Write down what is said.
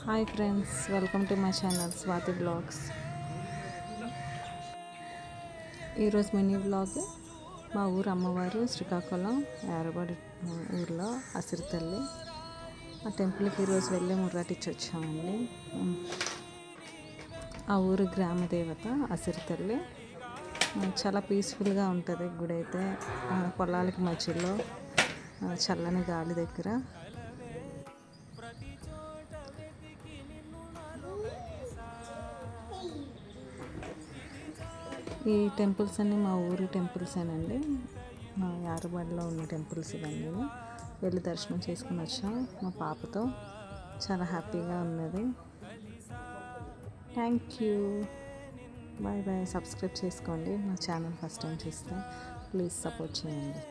Hi friends, welcome to my channel Swathi vlogs. ఈరోజు mini vlog మా ఊరు అమ్మవారు శ్రీకాకుళం యారబాడి ఊరిలో అసిరితల్లి. ఆ టెంపుల్కి ఈరోజు వెళ్ళి ముర్రాటిచ్చి వచ్చామండి. ఆ ఊరు గ్రామ దేవత అసిరితల్లి. చాలా పీస్ఫుల్గా ఉంటుంది గుడి అయితే. పొలాలకి మధ్యలో చల్లని గాలి దగ్గర. ఈ టెంపుల్స్ అన్నీ మా ఊరి టెంపుల్సేనండి. మా యారబాడిలో ఉన్న టెంపుల్స్ ఇవన్నీ వెళ్ళి దర్శనం చేసుకుని వచ్చాం మా పాపతో. చాలా హ్యాపీగా ఉన్నది. Thank you. Bye bye. Subscribe చేసుకోండి. మా ఛానల్ ఫస్ట్ టైం చూస్తే ప్లీజ్ సపోర్ట్ చేయండి.